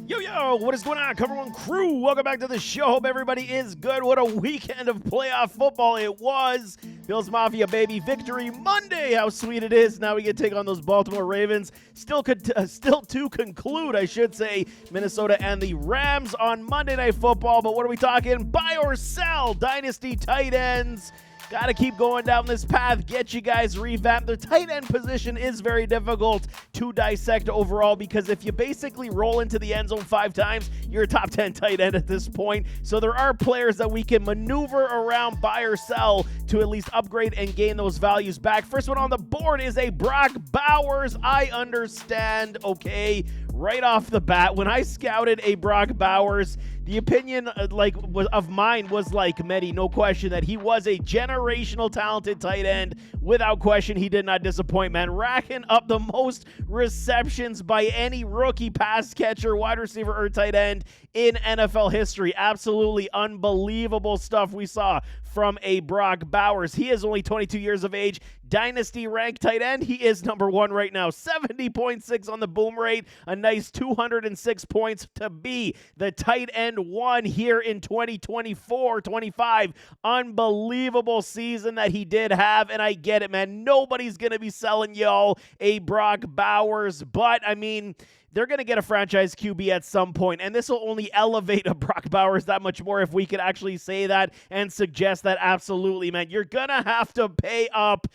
Yo, what is going on, Cover One crew? Welcome back to the show. Hope everybody is good. What a weekend of playoff football it was. Bills Mafia, baby. Victory Monday. How sweet it is. Now we get to take on those Baltimore Ravens. Still to conclude, I should say, Minnesota and the Rams on Monday Night Football. But what are we talking? Buy or sell? Dynasty tight ends. Got to keep going down this path, get you guys revamped. The tight end position is very difficult to dissect overall because if you basically roll into the end zone 5 times, you're a top 10 tight end at this point. So there are players that we can maneuver around, buy or sell, to at least upgrade and gain those values back. First one on the board is a Brock Bowers. I understand, okay, right off the bat, when I scouted a Brock Bowers, the opinion of mine was like Kmet, no question, that he was a generational talented tight end. Without question, he did not disappoint, man. Racking up the most receptions by any rookie pass catcher, wide receiver, or tight end in NFL history. Absolutely unbelievable stuff we saw from a Brock Bowers. He is only 22 years of age. Dynasty ranked tight end. He is number 1 right now. 70.6 on the boom rate. A nice 206 points to be the tight end 1 here in 2024-25. Unbelievable season that he did have, and I get it, man. Nobody's going to be selling y'all a Brock Bowers, but, I mean, they're going to get a franchise QB at some point, and this will only elevate a Brock Bowers that much more if we could actually say that and suggest that. Absolutely, man. You're going to have to pay up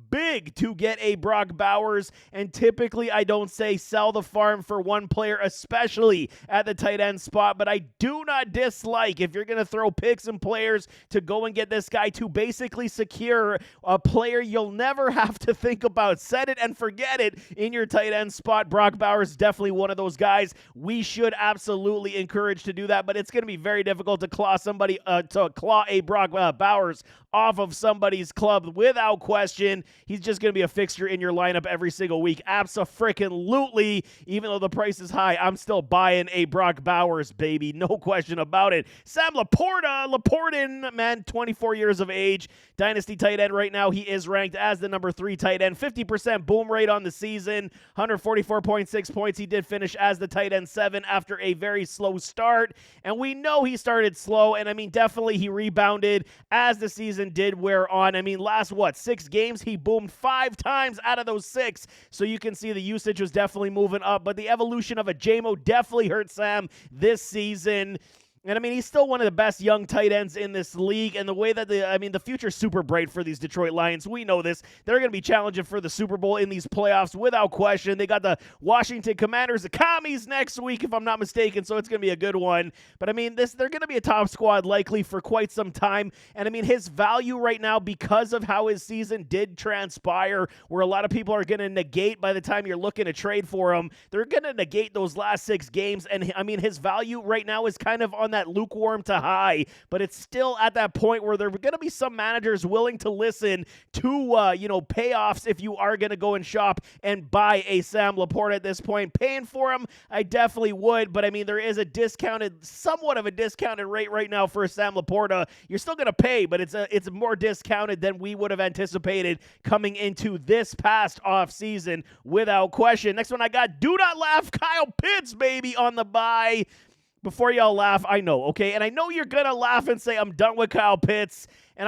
big to get a Brock Bowers, and typically I don't say sell the farm for one player, especially at the tight end spot, but I do not dislike if you're going to throw picks and players to go and get this guy to basically secure a player you'll never have to think about. Set it and forget it in your tight end spot. Brock Bowers definitely one of those guys. We should absolutely encourage to do that, but it's going to be very difficult to claw a Brock Bowers off of somebody's club without question. He's just going to be a fixture in your lineup every single week. Abso-freaking-lutely. Even though the price is high, I'm still buying a Brock Bowers, baby. No question about it. Sam Laporta, man, 24 years of age. Dynasty tight end right now. He is ranked as the number 3 tight end. 50% boom rate on the season. 144.6 points. He did finish as the tight end 7 after a very slow start. And we know he started slow. And I mean, definitely he rebounded as the season did wear on. I mean, last 6 games, he boomed 5 times out of those 6. So you can see the usage was definitely moving up. But the evolution of a JMO definitely hurt Sam this season. And, I mean, he's still one of the best young tight ends in this league. And the way that the future's super bright for these Detroit Lions. We know this. They're going to be challenging for the Super Bowl in these playoffs without question. They got the Washington Commanders, the Commies, next week, if I'm not mistaken. So it's going to be a good one. But, I mean, they're going to be a top squad likely for quite some time. And, I mean, his value right now, because of how his season did transpire, where a lot of people are going to negate by the time you're looking to trade for him, they're going to negate those last 6 games. And, I mean, his value right now is kind of on that lukewarm to high, but it's still at that point where there are going to be some managers willing to listen to payoffs if you are going to go and shop and buy a Sam Laporta at this point. Paying for him, I definitely would, but I mean, there is somewhat of a discounted rate right now for a Sam Laporta. You're still going to pay, but it's more discounted than we would have anticipated coming into this past offseason without question. Next one I got, do not laugh, Kyle Pitts, baby, on the buy. Before y'all laugh, I know, okay? And I know you're going to laugh and say, I'm done with Kyle Pitts. And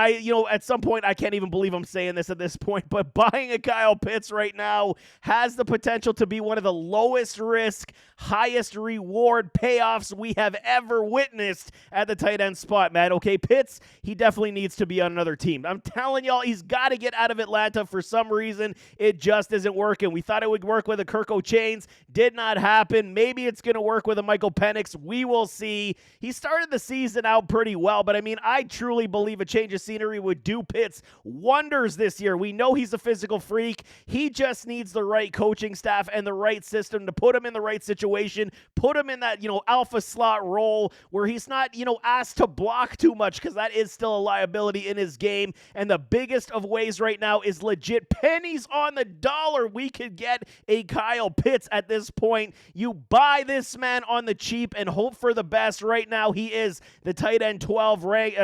at some point, I can't even believe I'm saying this at this point, but buying a Kyle Pitts right now has the potential to be one of the lowest risk, highest reward payoffs we have ever witnessed at the tight end spot, man. Okay, Pitts, he definitely needs to be on another team. I'm telling y'all, he's got to get out of Atlanta for some reason. It just isn't working. We thought it would work with a Kirk Chains. Did not happen. Maybe it's going to work with a Michael Penix. We will see. He started the season out pretty well, but I mean, I truly believe a change of scenery would do Pitts wonders this year. We know he's a physical freak. He just needs the right coaching staff and the right system to put him in the right situation, put him in that, alpha slot role where he's not, asked to block too much, because that is still a liability in his game. And the biggest of ways right now is legit pennies on the dollar. We could get a Kyle Pitts at this point. You buy this man on the cheap and hope for the best. Right now, he is the tight end 12 rank,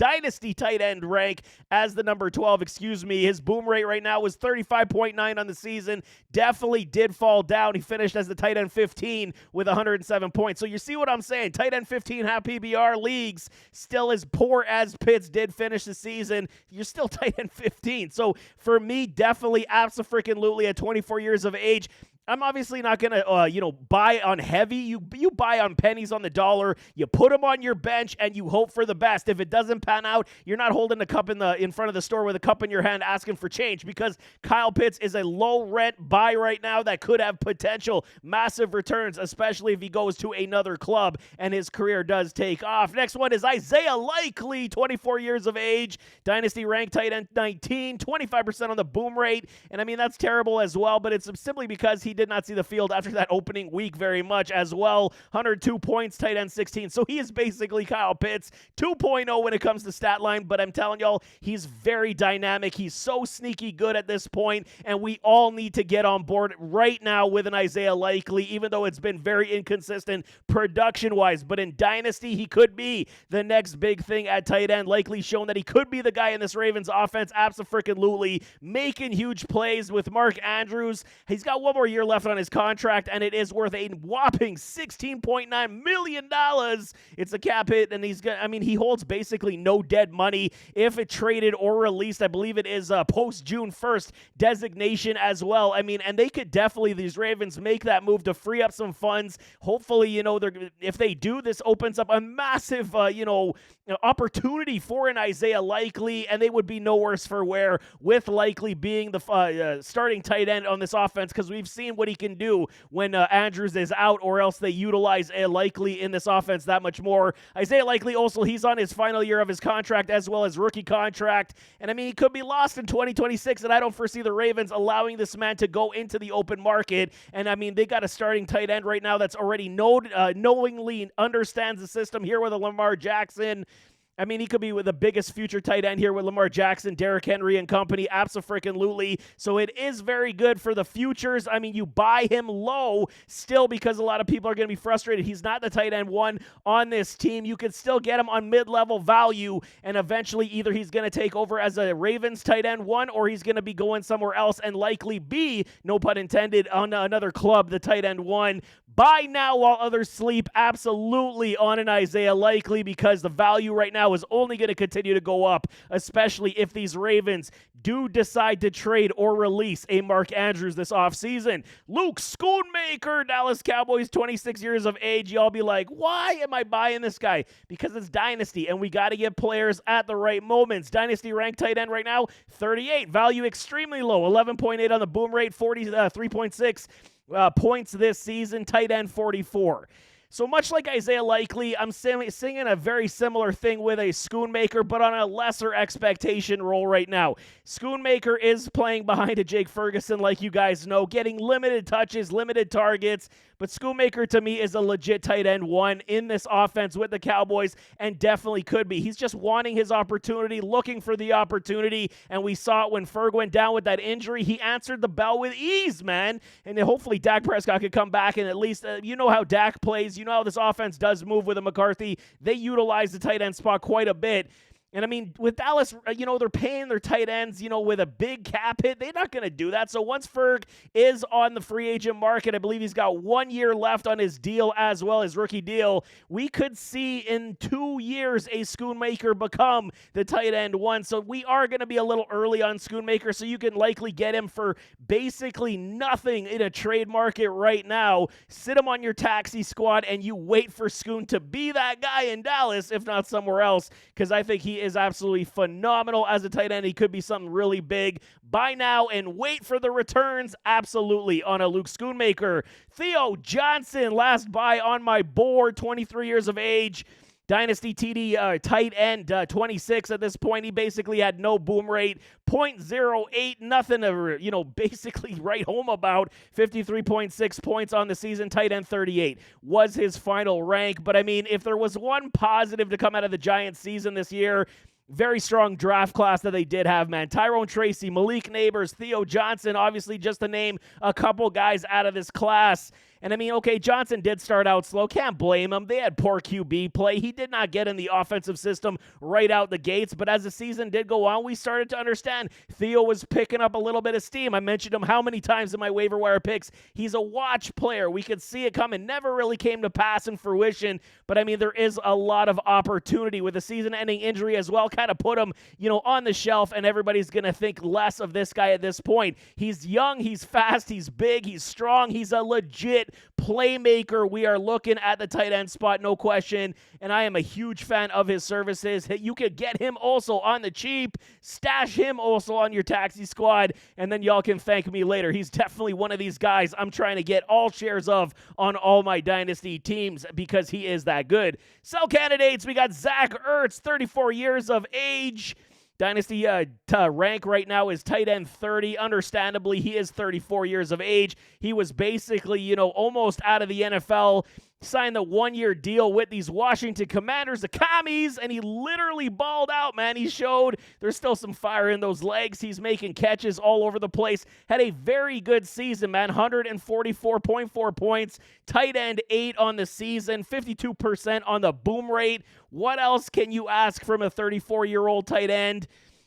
Dynasty tight end rank as the number 12, His boom rate right now was 35.9 on the season. Definitely did fall down. He finished as the tight end 15 with 107 points. So you see what I'm saying? Tight end 15 half PBR leagues, still as poor as Pitts did finish the season. You're still tight end 15. So for me, definitely abso-freaking-lutely at 24 years of age, I'm obviously not going to, buy on heavy. You buy on pennies on the dollar. You put them on your bench, and you hope for the best. If it doesn't pan out, you're not holding a cup in front of the store with a cup in your hand asking for change, because Kyle Pitts is a low-rent buy right now that could have potential massive returns, especially if he goes to another club and his career does take off. Next one is Isaiah Likely, 24 years of age, Dynasty ranked tight end 19, 25% on the boom rate. And, I mean, that's terrible as well, but it's simply because he did not see the field after that opening week very much as well. 102 points, tight end 16. So he is basically Kyle Pitts 2.0 when it comes to stat line, but I'm telling y'all, he's very dynamic. He's so sneaky good at this point, and we all need to get on board right now with an Isaiah Likely, even though it's been very inconsistent production-wise. But in Dynasty, he could be the next big thing at tight end. Likely shown that he could be the guy in this Ravens offense, abso-freaking-lutely, making huge plays with Mark Andrews. He's got one more year left on his contract, and it is worth a whopping $16.9 million. It's a cap hit, and he holds basically no dead money. If it traded or released, I believe it is post-June 1st designation as well. I mean, and they could definitely, these Ravens, make that move to free up some funds. Hopefully, if they do, this opens up a massive, opportunity for an Isaiah Likely, and they would be no worse for wear with Likely being the starting tight end on this offense, because we've seen what he can do when Andrews is out, or else they utilize a Likely in this offense that much more. Isaiah Likely also, he's on his final year of his contract as well as rookie contract, and I mean, he could be lost in 2026, and I don't foresee the Ravens allowing this man to go into the open market. And I mean, they got a starting tight end right now that's already knowingly understands the system here with a Lamar Jackson. I mean, he could be with the biggest future tight end here with Lamar Jackson, Derrick Henry, and company, abso-freaking-lutely. So it is very good for the futures. I mean, you buy him low still, because a lot of people are going to be frustrated. He's not the tight end one on this team. You can still get him on mid-level value, and eventually either he's going to take over as a Ravens tight end one, or he's going to be going somewhere else and likely be, no pun intended, on another club, the tight end one. Buy now while others sleep, absolutely, on an Isaiah Likely, because the value right now is only going to continue to go up, especially if these Ravens do decide to trade or release a Mark Andrews this offseason. Luke Schoonmaker, Dallas Cowboys, 26 years of age. Y'all be like, why am I buying this guy? Because it's Dynasty, and we got to get players at the right moments. Dynasty ranked tight end right now, 38. Value extremely low, 11.8 on the boom rate, 3.6 points this season, tight end 44. So much like Isaiah Likely, I'm singing a very similar thing with a Schoonmaker, but on a lesser expectation role right now. Schoonmaker is playing behind a Jake Ferguson, like you guys know, getting limited touches, limited targets, but Schoonmaker to me is a legit tight end one in this offense with the Cowboys, and definitely could be. He's just wanting his opportunity, looking for the opportunity, and we saw it when Ferg went down with that injury. He answered the bell with ease, man, and hopefully Dak Prescott could come back, and at least, you know how Dak plays, you know how this offense does move with a McCarthy. They utilize the tight end spot quite a bit. And, I mean, with Dallas, they're paying their tight ends, with a big cap hit. They're not going to do that. So once Ferg is on the free agent market, I believe he's got 1 year left on his deal as well, his rookie deal, we could see in 2 years a Schoonmaker become the tight end one. So we are going to be a little early on Schoonmaker, so you can likely get him for basically nothing in a trade market right now. Sit him on your taxi squad, and you wait for Schoon to be that guy in Dallas, if not somewhere else, because I think he is absolutely phenomenal as a tight end. He could be something really big. Buy now and wait for the returns, absolutely, on a Luke Schoonmaker. Theo Johnson, last buy on my board, 23 years of age. Dynasty TD tight end, 26 at this point. He basically had no boom rate, 0.08, nothing to, basically write home about. 53.6 points on the season, tight end 38 was his final rank. But, I mean, if there was one positive to come out of the Giants season this year, very strong draft class that they did have, man. Tyrone Tracy, Malik Neighbors, Theo Johnson, obviously just to name a couple guys out of this class. And I mean, okay, Johnson did start out slow. Can't blame him. They had poor QB play. He did not get in the offensive system right out the gates. But as the season did go on, we started to understand Theo was picking up a little bit of steam. I mentioned him how many times in my waiver wire picks. He's a watch player. We could see it coming. Never really came to pass in fruition. But I mean, there is a lot of opportunity with a season-ending injury as well. Kind of put him, on the shelf, and everybody's going to think less of this guy at this point. He's young, he's fast, he's big, he's strong, he's a legit playmaker. We are looking at the tight end spot, no question, and I am a huge fan of his services. You could get him also on the cheap, stash him also on your taxi squad, and then y'all can thank me later. He's definitely one of these guys I'm trying to get all shares of on all my Dynasty teams because he is that good. Sell candidates, we got Zach Ertz, 34 years of age. Dynasty rank right now is tight end 30. Understandably, he is 34 years of age. He was basically, almost out of the NFL. Signed the one-year deal with these Washington Commanders, the Commies, and he literally balled out, man. He showed there's still some fire in those legs. He's making catches all over the place. Had a very good season, man. 144.4 points. Tight end 8 on the season. 52% on the boom rate. What else can you ask from a 34-year-old tight end?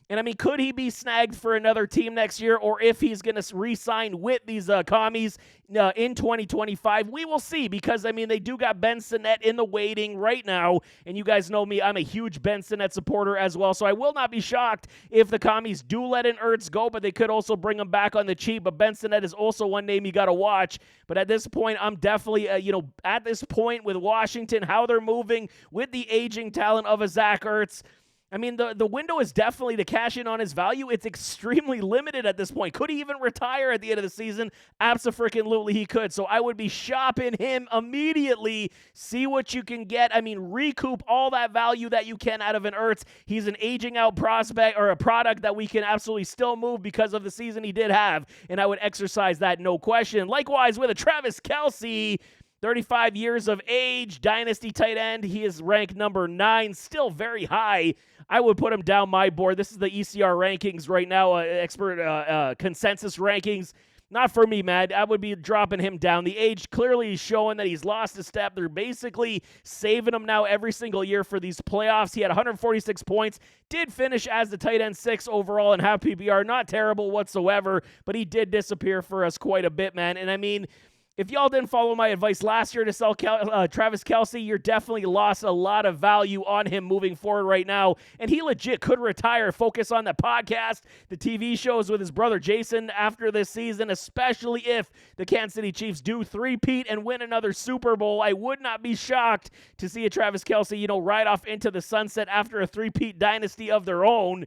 And I mean, could he be snagged for another team next year, or if he's going to re-sign with these commies in 2025? We will see, because I mean, they do got Ben Sinnett in the waiting right now, and you guys know me, I'm a huge Ben Sinnett supporter as well, so I will not be shocked if the commies do let an Ertz go, but they could also bring him back on the cheap. But Ben Sinnett is also one name you got to watch. But at this point, I'm definitely, at this point with Washington, how they're moving with the aging talent of a Zach Ertz, I mean, the window is definitely to cash in on his value. It's extremely limited at this point. Could he even retire at the end of the season? Abso-freaking-lutely he could. So I would be shopping him immediately. See what you can get. I mean, recoup all that value that you can out of an Ertz. He's an aging out prospect or a product that we can absolutely still move because of the season he did have. And I would exercise that, no question. Likewise with a Travis Kelce, 35 years of age, Dynasty tight end. He is ranked number 9, still very high. I would put him down my board. This is the ECR rankings right now, expert consensus rankings. Not for me, man. I would be dropping him down. The age clearly is showing that he's lost a step. They're basically saving him now every single year for these playoffs. He had 146 points, did finish as the tight end 6 overall in half PPR. Not terrible whatsoever, but he did disappear for us quite a bit, man. And I mean, if y'all didn't follow my advice last year to sell Travis Kelce, you're definitely lost a lot of value on him moving forward right now. And he legit could retire, focus on the podcast, the TV shows with his brother Jason after this season, especially if the Kansas City Chiefs do three-peat and win another Super Bowl. I would not be shocked to see a Travis Kelce, ride off into the sunset after a three-peat dynasty of their own.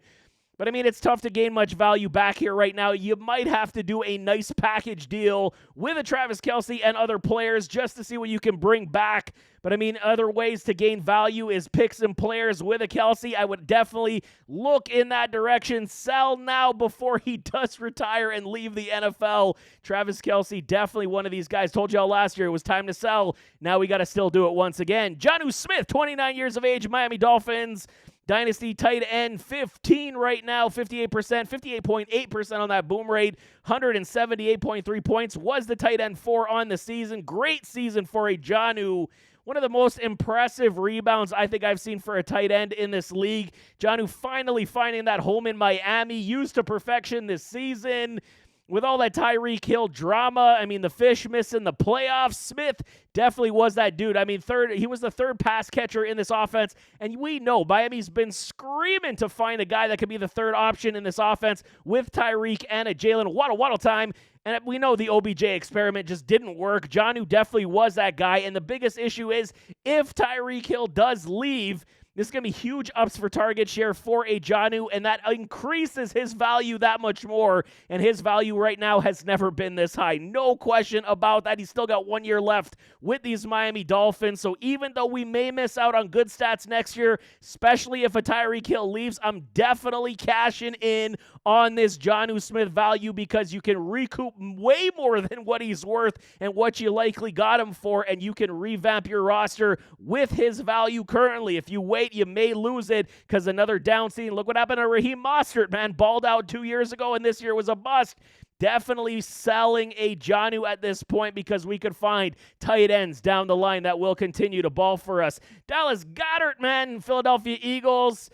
But, I mean, it's tough to gain much value back here right now. You might have to do a nice package deal with a Travis Kelce and other players just to see what you can bring back. But, I mean, other ways to gain value is pick some players with a Kelce. I would definitely look in that direction. Sell now before he does retire and leave the NFL. Travis Kelce, definitely one of these guys. Told y'all last year it was time to sell. Now we got to still do it once again. Janu Smith, 29 years of age, Miami Dolphins. Dynasty tight end 15 right now, 58%, 58.8% on that boom rate, 178.3 points, was the tight end 4 on the season. Great season for a Janu. One of the most impressive rebounds I think I've seen for a tight end in this league. Janu finally finding that home in Miami, used to perfection this season. With all that Tyreek Hill drama, I mean, the fish missing the playoffs, Smith definitely was that dude. I mean, he was the third pass catcher in this offense, and we know Miami's been screaming to find a guy that could be the third option in this offense with Tyreek and a Jalen Waddle time. And we know the OBJ experiment just didn't work. Janu definitely was that guy, and the biggest issue is if Tyreek Hill does leave, this is going to be huge ups for target share for a Janu, and that increases his value that much more, and his value right now has never been this high. No question about that. He's still got 1 year left with these Miami Dolphins, so even though we may miss out on good stats next year, especially if a Tyreek Hill leaves, I'm definitely cashing in on this Janu Smith value because you can recoup way more than what he's worth and what you likely got him for, and you can revamp your roster with his value currently. If you wait, you may lose it because another down season. Look what happened to Raheem Mostert, man. Balled out 2 years ago, and this year was a bust. definitely selling a Janu at this point because we could find tight ends down the line that will continue to ball for us. Dallas Goedert, man, Philadelphia Eagles.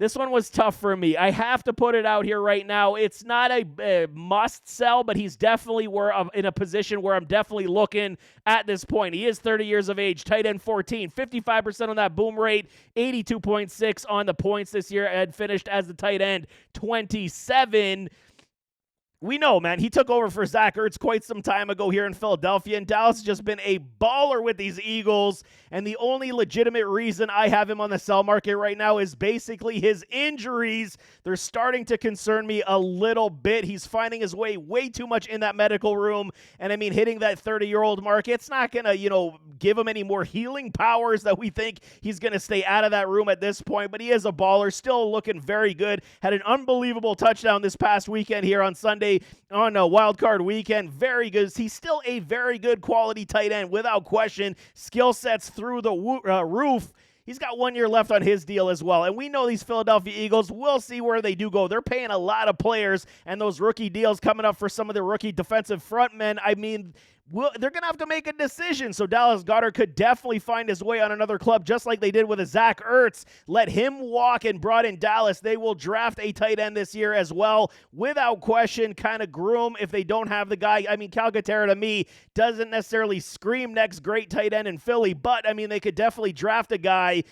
This one was tough for me. I have to put it out here right now. It's not a must sell, but he's definitely in a position where I'm definitely looking at this point. He is 30 years of age, tight end 14, 55% on that boom rate, 82.6 on the points this year, and finished as the tight end 27. We know, man, he took over for Zach Ertz quite some time ago here in Philadelphia, and Dallas has just been a baller with these Eagles, and the only legitimate reason I have him on the sell market right now is basically his injuries. They're starting to concern me a little bit. He's finding his way too much in that medical room, and I mean, hitting that 30-year-old mark, it's not going to, give him any more healing powers that we think he's going to stay out of that room at this point, but he is a baller, still looking very good. Had an unbelievable touchdown this past weekend here on Sunday on a wild card weekend. Very good. He's still a very good quality tight end without question. Skill sets through the roof. He's got 1 year left on his deal as well. And we know these Philadelphia Eagles, we'll see where they do go. They're paying a lot of players, and those rookie deals coming up for some of the rookie defensive frontmen, I mean, they're going to have to make a decision. So Dallas Goedert could definitely find his way on another club, just like they did with a Zach Ertz. Let him walk and brought in Dallas. They will draft a tight end this year as well, without question, kind of groom if they don't have the guy. I mean, Keke Coutee to me doesn't necessarily scream next great tight end in Philly, but I mean, they could definitely draft a guy.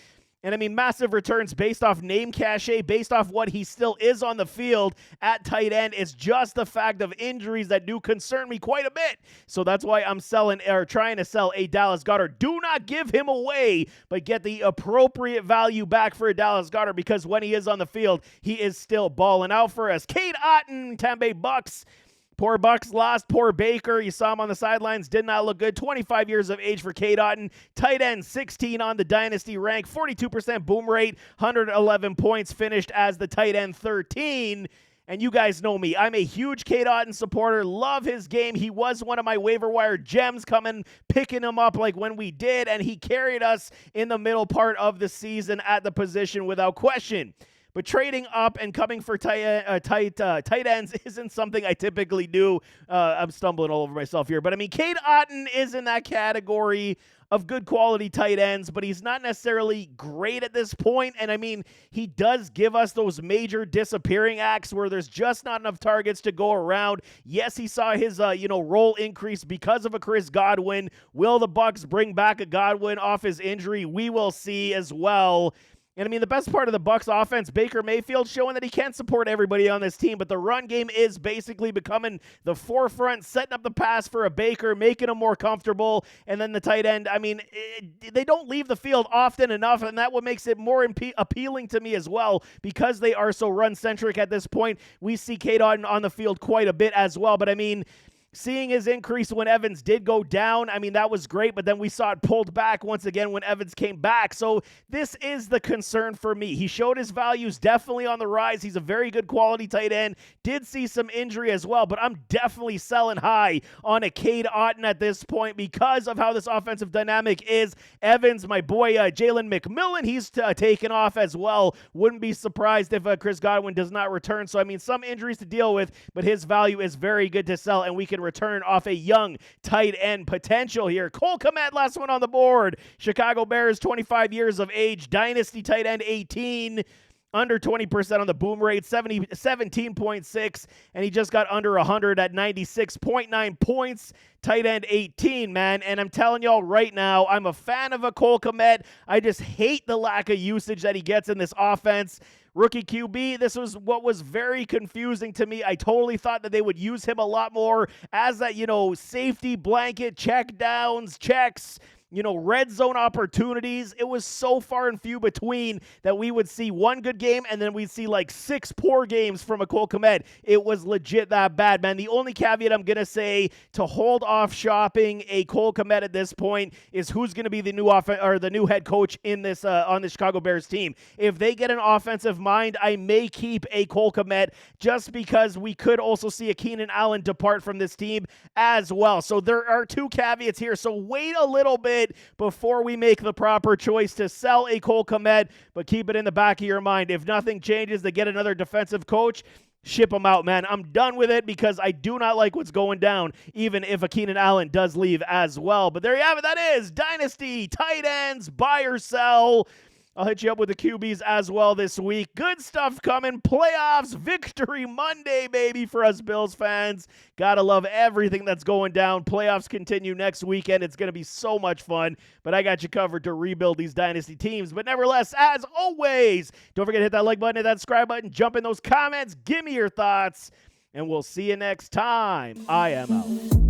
And I mean, massive returns based off name cachet, based off what he still is on the field at tight end. It's just the fact of injuries that do concern me quite a bit. So that's why I'm trying to sell a Dallas Goedert. Do not give him away, but get the appropriate value back for a Dallas Goedert, because when he is on the field, he is still balling out for us. Cade Otton, Tampa Bay Bucks. Poor Bucks lost. Poor Baker. You saw him on the sidelines. Did not look good. 25 years of age for Cade Otton. Tight end 16 on the Dynasty rank. 42% boom rate. 111 points. Finished as the tight end 13. And you guys know me. I'm a huge Cade Otton supporter. Love his game. He was one of my waiver wire gems picking him up like when we did. And he carried us in the middle part of the season at the position without question. But trading up and coming for tight ends isn't something I typically do. I'm stumbling all over myself here. But, I mean, Cade Otton is in that category of good quality tight ends, but he's not necessarily great at this point. And, I mean, he does give us those major disappearing acts where there's just not enough targets to go around. Yes, he saw his, role increase because of a Chris Godwin. Will the Bucs bring back a Godwin off his injury? We will see as well. And, I mean, the best part of the Bucs offense, Baker Mayfield showing that he can support everybody on this team, but the run game is basically becoming the forefront, setting up the pass for a Baker, making him more comfortable, and then the tight end, I mean, they don't leave the field often enough, and that what makes it more appealing to me as well, because they are so run-centric at this point. We see Cade Otton on the field quite a bit as well, but, I mean, seeing his increase when Evans did go down, I mean, that was great, but then we saw it pulled back once again when Evans came back. So this is the concern for me. He showed his values definitely on the rise. He's a very good quality tight end. Did see some injury as well, but I'm definitely selling high on a Cade Otton at this point because of how this offensive dynamic is. Evans, my boy, Jalen McMillan, he's taken off as well. Wouldn't be surprised if Chris Godwin does not return. So, I mean, some injuries to deal with, but his value is very good to sell, and we can return off a young tight end potential here. Cole Kmet, last one on the board. Chicago Bears, 25 years of age. Dynasty tight end 18. Under 20% on the boom rate, 17.6, and he just got under 100 at 96.9 points. Tight end 18, man, and I'm telling y'all right now, I'm a fan of a Cole Kmet. I just hate the lack of usage that he gets in this offense. Rookie QB, this was what was very confusing to me. I totally thought that they would use him a lot more as that, safety blanket, check downs, checks, red zone opportunities. It was so far and few between that we would see one good game and then we'd see like 6 poor games from a Cole Kmet. It was legit that bad, man. The only caveat I'm going to say to hold off shopping a Cole Kmet at this point is who's going to be the new head coach in this on the Chicago Bears team. If they get an offensive mind, I may keep a Cole Kmet just because we could also see a Keenan Allen depart from this team as well. So there are 2 caveats here. So wait a little bit before we make the proper choice to sell a Cole Kmet, but keep it in the back of your mind. If nothing changes, they get another defensive coach, ship them out, man. I'm done with it because I do not like what's going down, even if a Keenan Allen does leave as well. But there you have it. That is Dynasty, tight ends, buy or sell. I'll hit you up with the QBs as well this week. Good stuff coming. Playoffs, Victory Monday, baby, for us Bills fans. Gotta love everything that's going down. Playoffs continue next weekend. It's going to be so much fun, but I got you covered to rebuild these Dynasty teams. But nevertheless, as always, don't forget to hit that like button, hit that subscribe button, jump in those comments, give me your thoughts, and we'll see you next time. I am out.